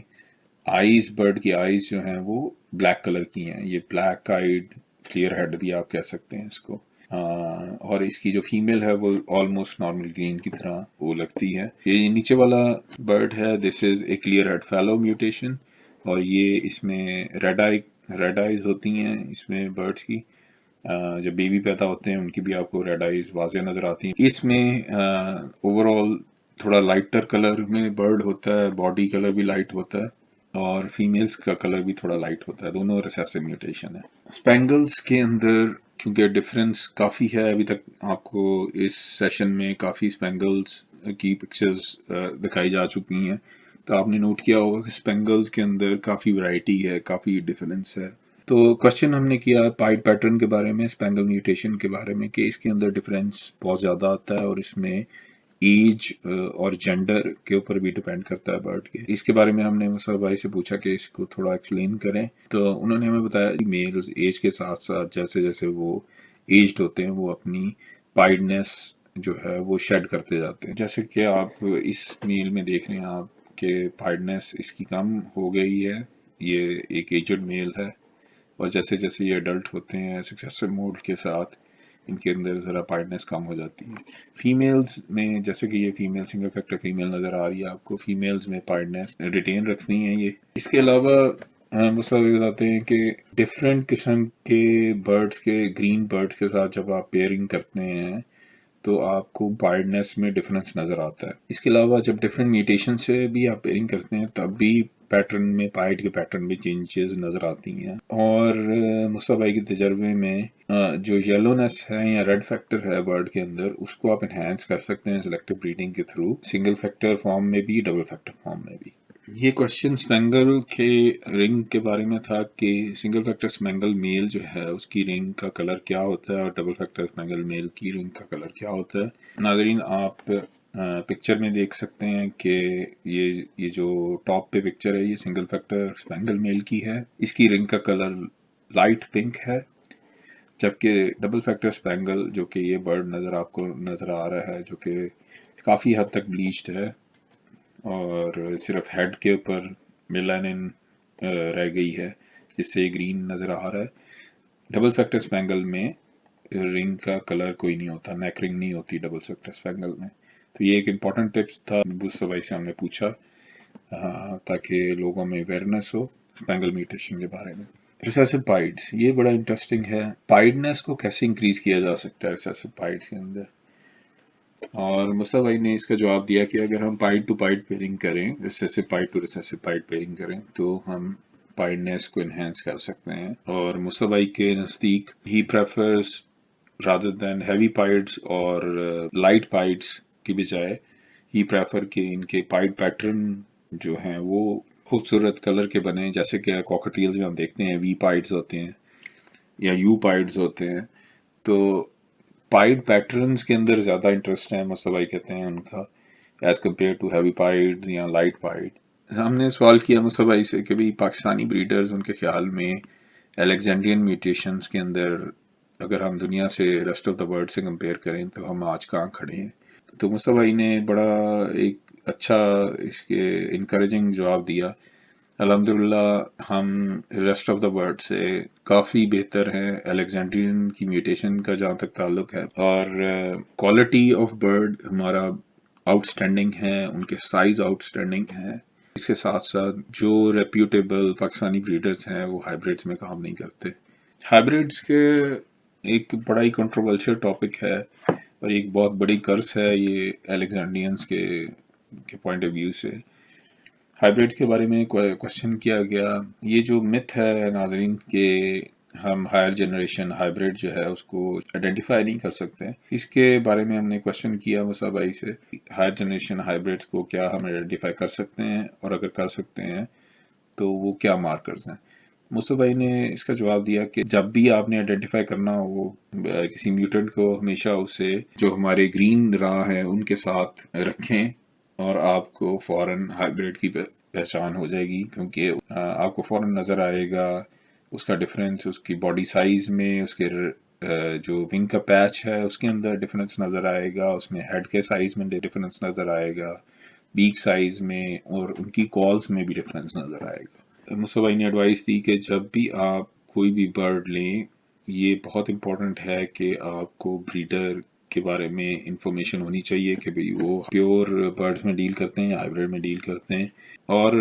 آئیز، برڈ کی آئیز جو ہیں وہ بلیک کلر کی ہیں، یہ بلیک آئیڈ کلیئر ہیڈ بھی آپ کہہ سکتے ہیں اس کو، اور اس کی جو فیمیل ہے وہ آلموسٹ نارمل گرین کی طرح وہ لگتی ہے۔ یہ نیچے والا برڈ ہے، this is a clear head fallow mutation, اور یہ اس میں ریڈ آئیز ہوتی ہیں اس میں برڈس کی، جب بیبی پیدا ہوتے ہیں ان کی بھی آپ کو ریڈ آئیز واضح نظر آتی ہیں۔ اس میں اوور آل تھوڑا لائٹر کلر میں برڈ ہوتا ہے، باڈی کلر بھی لائٹ ہوتا ہے، اور فیمیلز کا کلر بھی تھوڑا لائٹ ہوتا ہے، دونوں ریسیسو میوٹیشن ہے۔ اسپینگلز کے اندر کیونکہ ڈفرینس کافی ہے، ابھی تک آپ کو اس سیشن میں کافی اسپینگلز کی پکچرز دکھائی جا چکی ہیں، تو آپ نے نوٹ کیا ہوگا کہ اسپینگلز کے اندر کافی ورائٹی ہے، کافی ڈفرینس ہے۔ تو کوشچن ہم نے کیا پائڈ پیٹرن کے بارے میں، اسپینگل میوٹیشن کے بارے میں، کہ اس کے اندر ڈفرینس بہت زیادہ آتا ہے، اور اس میں ایج اور جینڈر کے اوپر بھی ڈیپینڈ کرتا ہے برڈ کے۔ اس کے بارے میں ہم نے مصطفیٰ بھائی سے پوچھا کہ اس کو تھوڑا ایکسپلین کریں، تو انہوں نے ہمیں بتایا کہ میلز ایج کے ساتھ ساتھ جیسے جیسے وہ ایجڈ ہوتے ہیں وہ اپنی پائڈنس جو ہے وہ شیڈ کرتے جاتے ہیں، جیسے کہ آپ اس میل میں دیکھ رہے ہیں آپ کہ پائڈنس اس کی کم ہو گئی ہے، یہ ایک ایجڈ میل ہے، اور جیسے جیسے یہ اڈلٹ ہوتے ہیں سکسیسو موڈ کے ساتھ ان کے اندر ذرا پائڈنس کم ہو جاتی ہے۔ فیمیلز میں جیسے کہ یہ فیمیل سنگل فیکٹر فیمیل نظر آ رہی ہے آپ کو، فیمیلز میں پائڈنس ریٹین رکھنی ہے یہ۔ اس کے علاوہ مصطفیٰ بتاتے ہیں کہ ڈفرینٹ قسم کے برڈز کے، گرین برڈز کے ساتھ جب آپ پیئرنگ کرتے ہیں تو آپ کو پائڈنس میں ڈفرینس نظر آتا ہے۔ اس کے علاوہ جب ڈفرینٹ میوٹیشن سے بھی آپ پیئرنگ کرتے ہیں تب بھی پیٹرن میں، پائڈ کے پیٹرن میں چینجز نظر آتی ہیں، اور مصطفیٰ بھائی کے تجربے میں جو یلونیس ہے یا ریڈ فیکٹر ہے برڈ کے اندر، اس کو آپ انہینس کر سکتے ہیں سلیکٹو بریڈنگ کے تھرو، سنگل فیکٹر فارم میں بھی، ڈبل فیکٹر فارم میں بھی۔ یہ کوشچن اسپینگل کے رنگ کے بارے میں تھا کہ سنگل فیکٹر اسپینگل میل جو ہے اس کی رنگ کا کلر کیا ہوتا ہے، اور ڈبل فیکٹر اسپینگل میل کی رنگ کا کلر کیا ہوتا ہے۔ ناظرین، آپ پکچر میں دیکھ سکتے ہیں کہ یہ جو ٹاپ پہ پکچر ہے یہ سنگل فیکٹر اسپینگل میل کی ہے، اس کی رنگ کا کلر لائٹ پنک ہے، جبکہ ڈبل فیکٹر اسپینگل جو کہ یہ برڈ آپ کو نظر آ رہا ہے جو کہ کافی حد تک بلیچڈ ہے، اور صرف ہیڈ کے اوپر میلانن رہ گئی ہے جس سے یہ گرین نظر آ رہا ہے۔ ڈبل فیکٹر اسپینگل میں رنگ کا کلر کوئی نہیں ہوتا، نیک رنگ نہیں ہوتی ڈبل فیکٹر اسپینگل میں۔ تو یہ ایک امپورٹنٹ ٹپس تھا، مصطفیٰ بھائی سے ہم نے پوچھا تاکہ لوگوں میں اویئرنیس ہو اسپینگل میوٹیشن کے بارے میں۔ ریسیسو پائڈس، یہ بڑا انٹرسٹنگ ہے، پائڈنس کو کیسے انکریز کیا جا سکتا ہے ریسیسو پائڈس کے اندر، اور مصطفیٰ بھائی نے اس کا جواب دیا کہ اگر ہم پائڈ ٹو پائڈ پیئرنگ کریں، ریسیسو پائڈ ٹو ریسیسو پائڈ پیئرنگ کریں تو ہم پائڈنس کو انہینس کر سکتے ہیں، اور مصطفیٰ بھائی کے نزدیک ہی پریفرز رادر دین ہیوی پائڈس اور لائٹ پائڈس کی بجائے ہی پریفر کہ ان کے پائڈ پیٹرن جو ہیں وہ خوبصورت کلر کے بنے، جیسے کہ کوکٹیلز میں ہم دیکھتے ہیں وی پائڈز ہوتے ہیں یا یو پائڈز ہوتے ہیں، تو پائڈ پیٹرنز کے اندر زیادہ انٹرسٹ ہے مصطفیٰ بھائی کہتے ہیں ان کا، ایز کمپیئر ٹو ہیوی پائڈ یا لائٹ پائڈ۔ ہم نے سوال کیا مصطفیٰ بھائی سے کہ بھی پاکستانی بریڈرز ان کے خیال میں الیگزینڈرین میوٹیشنز کے اندر اگر ہم دنیا سے ریسٹ آف دا ورلڈ سے کمپیئر کریں تو ہم آج کہاں کھڑے ہیں. تو مصطفیٰ بھائی نے بڑا ایک اچھا اس کے انکریجنگ جواب دیا. الحمدللہ ہم ریسٹ آف دا ورلڈ سے کافی بہتر ہیں الیگزینڈرین کی میوٹیشن کا جہاں تک تعلق ہے، اور کوالٹی آف برڈ ہمارا آؤٹ اسٹینڈنگ ہے، ان کے سائز آؤٹ اسٹینڈنگ ہے. اس کے ساتھ ساتھ جو ریپیوٹیبل پاکستانی بریڈرز ہیں وہ ہائیبریڈز میں کام نہیں کرتے. ہائیبریڈز کے ایک بڑا ہی کنٹروورشل ٹاپک ہے اور ایک بہت بڑی کرس ہے یہ الیگزینڈرینز کے پوائنٹ آف ویو سے. ہائیبریڈ کے بارے میں کوشچن کیا گیا. یہ جو مت ہے ناظرین کہ ہم ہائر جنریشن ہائیبریڈ جو ہے اس کو آئیڈینٹیفائی نہیں کر سکتے، اس کے بارے میں ہم نے کوشچن کیا مصعب بھائی سے. ہائر جنریشن ہائیبریڈز کو کیا ہم آئیڈینٹیفائی کر سکتے ہیں، اور اگر کر سکتے ہیں تو وہ کیا مارکرز ہیں؟ مصعب بھائی نے اس کا جواب دیا کہ جب بھی آپ نے آئیڈینٹیفائی کرنا ہو کسی میوٹنٹ کو، ہمیشہ اسے جو ہمارے گرین راہ ہیں ان کے ساتھ رکھیں اور آپ کو فوراً ہائیبریڈ کی پہچان ہو جائے گی، کیونکہ آپ کو فوراً نظر آئے گا اس کا ڈفرینس اس کی باڈی سائز میں، اس کے جو ونگ کا پیچ ہے اس کے اندر ڈفرینس نظر آئے گا، اس میں ہیڈ کے سائز میں ڈفرینس نظر آئے گا، بیک سائز میں، اور ان کی کالز میں بھی ڈفرینس نظر آئے گا. مصطفیٰ بھائی نے ایڈوائس دی کہ جب بھی آپ کوئی بھی برڈ لیں، یہ بہت امپورٹنٹ ہے کہ آپ کو بریڈر کے بارے میں انفارمیشن ہونی چاہیے کہ بھئی وہ پیور برڈز میں ڈیل کرتے ہیں یا ہائیبریڈ میں ڈیل کرتے ہیں، اور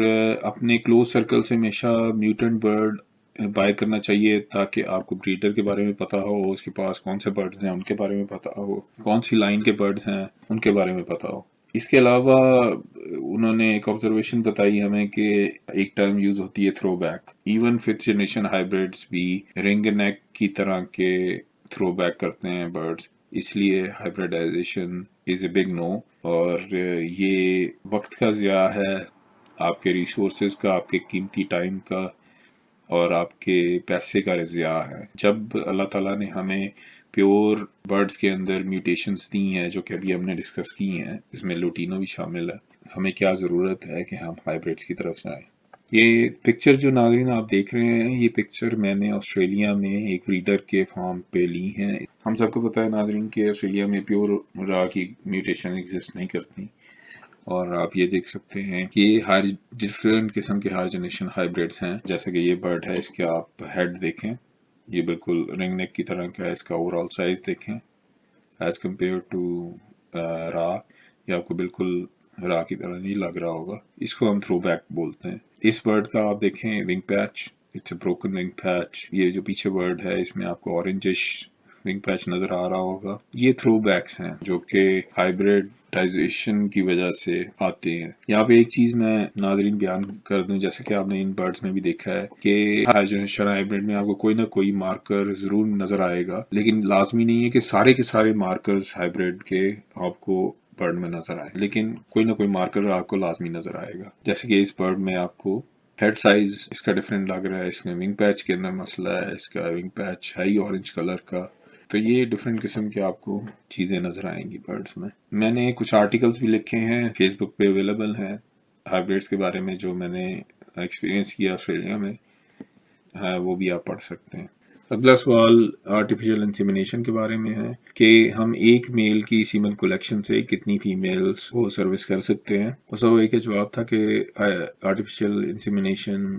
اپنے کلوز سرکل سے ہمیشہ میوٹنٹ برڈ بائی کرنا چاہیے تاکہ آپ کو بریڈر کے بارے میں پتہ ہو، اس کے پاس کون سے برڈز ہیں ان کے بارے میں پتہ ہو، کون سی لائن کے برڈز ہیں ان کے بارے میں پتہ ہو. اس کے علاوہ انہوں نے ایک آبزرویشن بتائی ہمیں کہ ایک ٹرم یوز ہوتی ہے through back. Even fifth generation hybrids بھی رنگ نیک کی طرح کے تھرو بیک کرتے ہیں برڈز، اس لیے ہائیبریڈائزیشن از اے بگ نو. اور یہ وقت کا ضیاع ہے، آپ کے ریسورسز کا، آپ کے قیمتی ٹائم کا، اور آپ کے پیسے کا ضیاع ہے. جب اللہ تعالیٰ نے ہمیں پیور برڈز کے اندر میوٹیشنز دی ہیں جو کہ ابھی ہم نے ڈسکس کی ہیں، اس میں لوٹینو بھی شامل ہے، ہمیں کیا ضرورت ہے کہ ہم ہائیبریڈز کی طرف جائیں. یہ پکچر جو ناظرین آپ دیکھ رہے ہیں، یہ پکچر میں نے آسٹریلیا میں ایک بریڈر کے فارم پہ لی ہیں. ہم سب کو پتہ ہے ناظرین کہ آسٹریلیا میں پیور را کی میوٹیشن ایگزسٹ نہیں کرتی، اور آپ یہ دیکھ سکتے ہیں کہ ہر ڈفرینٹ قسم کے ہر جنریشن ہائیبریڈز ہیں. جیسے کہ یہ برڈ ہے، اس کے آپ ہیڈ دیکھیں، یہ بالکل رنگ نیک کی طرح کا ہے. اس کا اوور آل سائز دیکھیں ایز کمپیئر ٹو را، یہ آپ کو بالکل را کی طرح نہیں لگ رہا ہوگا. اس کو ہم تھرو بیک بولتے ہیں. اس برڈ کا آپ دیکھیں wing patch, it's a broken wing patch. یہ جو پیچھے برڈ ہے اس میں آپ کو اورنجش ونگ پیچ نظر آ رہا ہوگا. یہ تھرو بیکس ہیں جو کہ ہائیبریڈائزیشن کی وجہ سے آتے ہیں. یہاں پہ ایک چیز میں ناظرین بیان کر دوں، جیسے کہ آپ نے ان برڈز میں بھی دیکھا ہے کہ ہر جنریشن ہائیبریڈ میں آپ کو کوئی نہ کوئی مارکر ضرور نظر آئے گا، لیکن لازمی نہیں ہے کہ سارے کے سارے مارکرز ہائیبریڈ کے آپ کو برڈ میں نظر آئے، لیکن کوئی نہ کوئی مارکر آپ کو لازمی نظر آئے گا. جیسے کہ اس برڈ میں آپ کو ہیڈ سائز اس کا ڈفرینٹ لگ رہا ہے، اس میں ونگ پیچ کے اندر مسئلہ ہے، اس کا ونگ پیچ ہے ہی اورنج کلر کا. تو یہ ڈفرینٹ قسم کے آپ کو چیزیں نظر آئیں گی برڈز میں. میں نے کچھ آرٹیکلز بھی لکھے ہیں، فیس بک پہ اویلیبل ہیں ہائیبریڈز کے بارے میں جو میں نے ایکسپیرینس کیا آسٹریلیا میں، وہ بھی آپ پڑھ سکتے ہیں. اگلا سوال آرٹیفیشل انسیمینیشن کے بارے میں ہے کہ ہم ایک میل کی سیمن کلیکشن سے کتنی فیمیلز کو سروس کر سکتے ہیں. اس وقت کا جواب تھا کہ آرٹیفیشل انسیمینیشن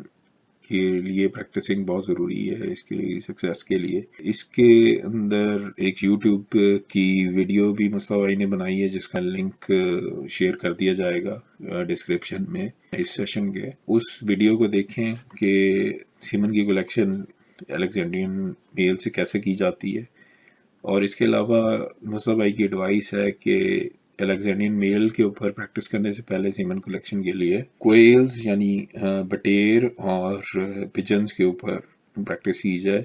کے لیے پریکٹسنگ بہت ضروری ہے اس کی سکسیس کے لیے. اس کے اندر ایک یوٹیوب کی ویڈیو بھی مصطفیٰ نے بنائی ہے جس کا لنک شیئر کر دیا جائے گا ڈسکرپشن میں اس سیشن کے. اس ویڈیو کو دیکھیں کہ سیمن کی کلیکشن الیگزینڈرین میل سے کیسے کی جاتی ہے. اور اس کے علاوہ مصطفیٰ بھائی کی ایڈوائس ہے کہ الیگزینڈرین میل کے اوپر پریکٹس کرنے سے پہلے سیمن کلیکشن کے لیے کوئلز یعنی بٹیر اور پجنز کے اوپر پریکٹس کی جائے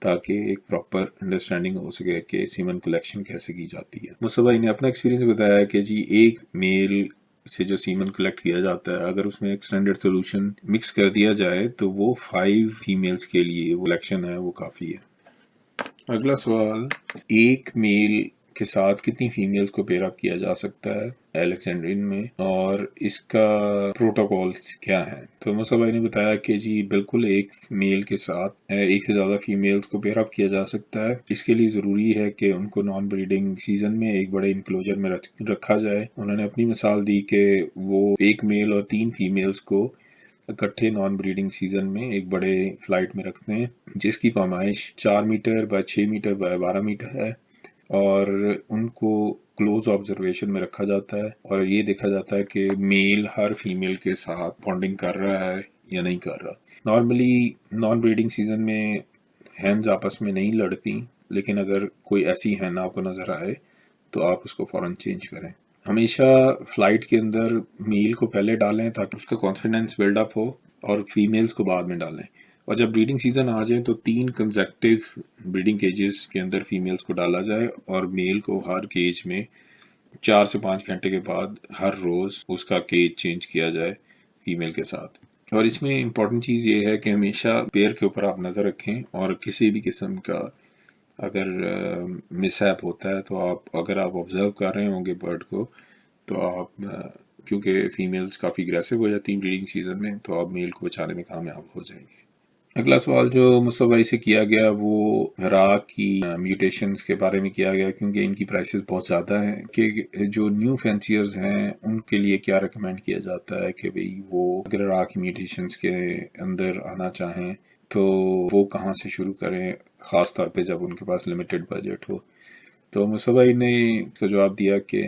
تاکہ ایک پراپر انڈرسٹینڈنگ ہو سکے کہ سیمن کلیکشن کیسے کی جاتی ہے. مصطفیٰ بھائی نے اپنا ایکسپیرینس بتایا کہ جی ایک میل سے جو سیمن کلیکٹ کیا جاتا ہے، اگر اس میں ایک اسٹینڈرڈ سولوشن مکس کر دیا جائے تو وہ 5 فیمیلز کے لیے وہ کلیکشن ہے وہ کافی ہے. اگلا سوال، ایک میل کے ساتھ کتنی فیمیلز کو پیئر اپ کیا جا سکتا ہے الیکزینڈرین میں، اور اس کا پروٹوکول کیا ہے۔ تو مصطفیٰ بھائی نے بتایا کہ جی بالکل ایک میل کے ساتھ ایک سے زیادہ فیمیلز کو پیئر اپ کیا جا سکتا ہے۔ اس کے لیے ضروری ہے کہ ان کو نان بریڈنگ سیزن میں ایک بڑے انکلوجر میں رکھا جائے۔ انہوں نے اپنی مثال دی کہ وہ ایک میل اور 3 فیمیلز کو اکٹھے نان بریڈنگ سیزن میں ایک بڑے فلائٹ میں رکھتے ہیں، جس کی پیمائش 4 metre by 6 metre by 12 metre ہے، اور ان کو کلوز آبزرویشن میں رکھا جاتا ہے، اور یہ دیکھا جاتا ہے کہ میل ہر فیمیل کے ساتھ بانڈنگ کر رہا ہے یا نہیں کر رہا۔ نارملی نان بریڈنگ سیزن میں ہینز آپس میں نہیں لڑتی، لیکن اگر کوئی ایسی ہین آپ کو نظر آئے تو آپ اس کو فوراً چینج کریں۔ ہمیشہ فلائٹ کے اندر میل کو پہلے ڈالیں تاکہ اس کا کانفیڈنس بلڈ اپ ہو، اور فیمیلز کو بعد میں ڈالیں، اور جب بریڈنگ سیزن آ جائے تو 3 کنزیکٹیو بریڈنگ کیجز کے اندر فیمیلز کو ڈالا جائے، اور میل کو ہر کیج میں 4 سے 5 گھنٹے کے بعد ہر روز اس کا کیج چینج کیا جائے فیمیل کے ساتھ۔ اور اس میں امپورٹنٹ چیز یہ ہے کہ ہمیشہ پیئر کے اوپر آپ نظر رکھیں، اور کسی بھی قسم کا اگر مس ہیپ ہوتا ہے تو اگر آپ آبزرو کر رہے ہوں گے برڈ کو، تو آپ کیونکہ فیمیلز کافی اگریسو ہو جاتی ہیں بریڈنگ سیزن میں، تو آپ میل کو بچانے میں کامیاب ہو جائیں گے۔ اگلا سوال جو مصطفیٰ بھائی سے کیا گیا وہ را کی میوٹیشنز کے بارے میں کیا گیا، کیونکہ ان کی پرائسز بہت زیادہ ہیں، کہ جو نیو فینسیئرز ہیں ان کے لیے کیا ریکمینڈ کیا جاتا ہے کہ بھئی وہ اگر را کی میوٹیشنز کے اندر آنا چاہیں تو وہ کہاں سے شروع کریں، خاص طور پہ جب ان کے پاس لمیٹڈ بجٹ ہو۔ تو مصطفیٰ بھائی نے اس کا جواب دیا کہ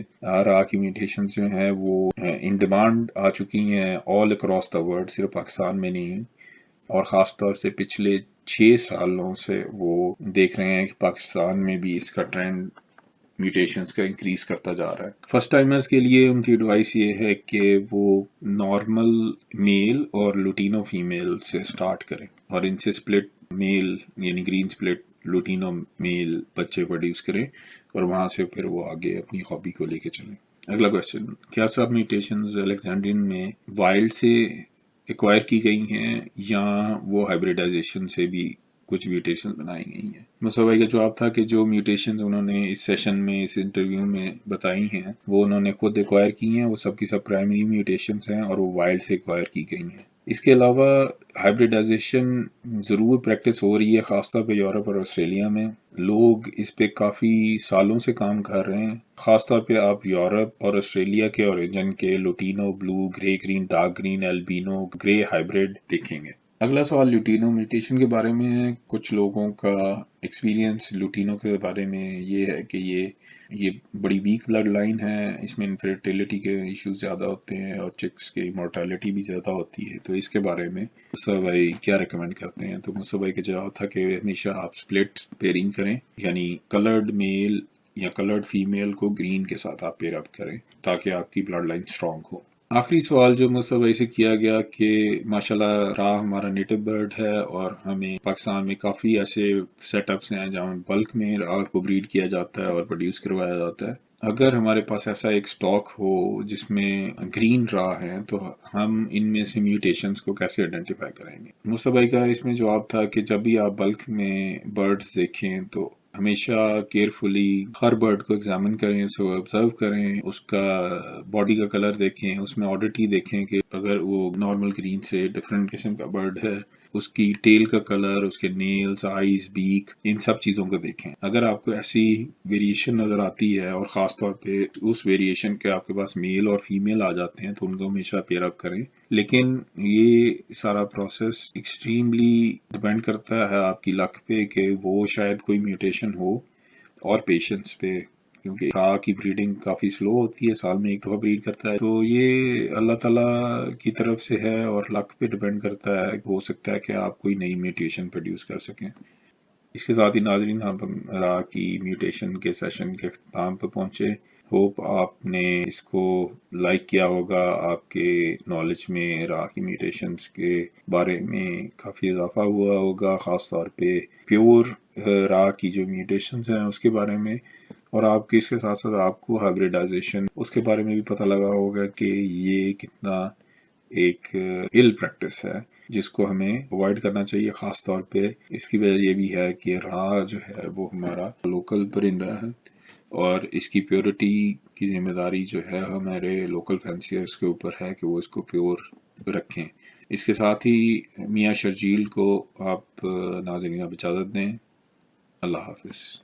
را کی میوٹیشنز جو ہیں وہ ان ڈیمانڈ آ چکی ہیں آل اکراس دا ورلڈ، صرف پاکستان میں نہیں ہیں، اور خاص طور سے پچھلے 6 سالوں سے وہ دیکھ رہے ہیں کہ پاکستان میں بھی اس کا ٹرینڈ میوٹیشنز کا انکریز کرتا جا رہا ہے۔ فرسٹ ٹائمرز کے لیے ان کی ایڈوائس یہ ہے کہ وہ نارمل میل اور لوٹینو فیمیل سے سٹارٹ کریں، اور ان سے سپلٹ میل یعنی گرین سپلٹ لوٹینو میل بچے پروڈیوس کریں، اور وہاں سے پھر وہ آگے اپنی ہابی کو لے کے چلیں۔ اگلا کویشچن، کیا سب میوٹیشنز الیکزینڈرین میں وائلڈ سے ایکوائر کی گئی ہیں یا وہ ہائبریڈائزیشن سے بھی کچھ میوٹیشن بنائی گئی ہیں؟ مصطفیٰ بھائی کا جواب تھا کہ جو میوٹیشنز انہوں نے اس سیشن میں اس انٹرویو میں بتائی ہیں وہ انہوں نے خود ایکوائر کی ہیں، وہ سب کی سب پرائمری میوٹیشنز ہیں اور وہ وائلڈ سے ایکوائر کی گئی ہیں۔ اس کے علاوہ ہائبریڈائزیشن ضرور پریکٹس ہو رہی ہے، خاص طور پہ یورپ اور آسٹریلیا میں لوگ اس پہ کافی سالوں سے کام کر رہے ہیں۔ خاص طور پہ آپ یورپ اور آسٹریلیا کے اوریجن کے لوٹینو بلو، گرے گرین، ڈارک گرین، البینو گرے ہائبریڈ دیکھیں گے۔ اگلا سوال لوٹینو میوٹیشن کے بارے میں ہے۔ کچھ لوگوں کا ایکسپیرینس لوٹینو کے بارے میں یہ ہے کہ یہ بڑی ویک بلڈ لائن ہے، اس میں انفرٹیلٹی کے ایشوز زیادہ ہوتے ہیں اور چکس کی مورٹیلٹی بھی زیادہ ہوتی ہے۔ تو اس کے بارے میں مصطفیٰ بھائی کیا ریکمینڈ کرتے ہیں؟ تو مصطفیٰ بھائی کا جواب تھا کہ ہمیشہ آپ سپلٹ پیئرنگ کریں، یعنی کلرڈ میل یا کلرڈ فیمیل کو گرین کے ساتھ آپ پیئر اپ کریں تاکہ آپ کی بلڈ لائن اسٹرانگ ہو۔ آخری سوال جو مصطفیٰ بھائی سے کیا گیا کہ ماشاءاللہ راہ ہمارا نیٹو برڈ ہے، اور ہمیں پاکستان میں کافی ایسے سیٹ اپس ہیں جہاں بلک میں راہ کو بریڈ کیا جاتا ہے اور پروڈیوس کروایا جاتا ہے۔ اگر ہمارے پاس ایسا ایک سٹاک ہو جس میں گرین راہ ہے تو ہم ان میں سے میوٹیشنز کو کیسے آئیڈینٹیفائی کریں گے؟ مصطفیٰ بھائی کا اس میں جواب تھا کہ جب بھی آپ بلک میں برڈز دیکھیں تو ہمیشہ کیئرفلی ہر برڈ کو ایگزامن کریں، اس کو آبزرو کریں، اس کا باڈی کا کلر دیکھیں، اس میں آڈیٹی دیکھیں کہ اگر وہ نارمل گرین سے ڈفرینٹ قسم کا برڈ ہے، اس کی ٹیل کا کلر، اس کے نیلز، آئیز، بیک، ان سب چیزوں کو دیکھیں۔ اگر آپ کو ایسی ویریشن نظر آتی ہے اور خاص طور پہ اس ویریشن کے آپ کے پاس میل اور فیمیل آ جاتے ہیں تو ان کو ہمیشہ پیئر اپ کریں، لیکن یہ سارا پروسیس ایکسٹریملی ڈیپینڈ کرتا ہے آپ کی لک پہ کہ وہ شاید کوئی میوٹیشن ہو، اور پیشنس پہ، کیونکہ راہ کی بریڈنگ کافی سلو ہوتی ہے، سال میں ایک دفعہ بریڈ کرتا ہے، تو یہ اللہ تعالیٰ کی طرف سے ہے اور لک پہ ڈیپینڈ کرتا ہے، ہو سکتا ہے کہ آپ کوئی نئی میوٹیشن پروڈیوس کر سکیں۔ اس کے ساتھ ہی ناظرین ہم راہ کی میوٹیشن کے سیشن کے اختتام پہ پہنچے۔ ہوپ آپ نے اس کو لائک کیا ہوگا، آپ کے نالج میں راہ کی میوٹیشنز کے بارے میں کافی اضافہ ہوا ہوگا، خاص طور پہ پیور راہ کی جو میوٹیشنز ہیں اس کے بارے میں، اور آپ کے اس کے ساتھ ساتھ آپ کو ہائبریڈائزیشن اس کے بارے میں بھی پتہ لگا ہوگا کہ یہ کتنا ایک ال پریکٹس ہے جس کو ہمیں اوائڈ کرنا چاہیے۔ خاص طور پہ اس کی وجہ یہ بھی ہے کہ راہ جو ہے وہ ہمارا لوکل پرندہ ہے، اور اس کی پیورٹی کی ذمہ داری جو ہے ہمارے لوکل فینسیئرس کے اوپر ہے کہ وہ اس کو پیور رکھیں۔ اس کے ساتھ ہی میاں شرجیل کو آپ ناظرین اب اجازت دیں۔ اللہ حافظ۔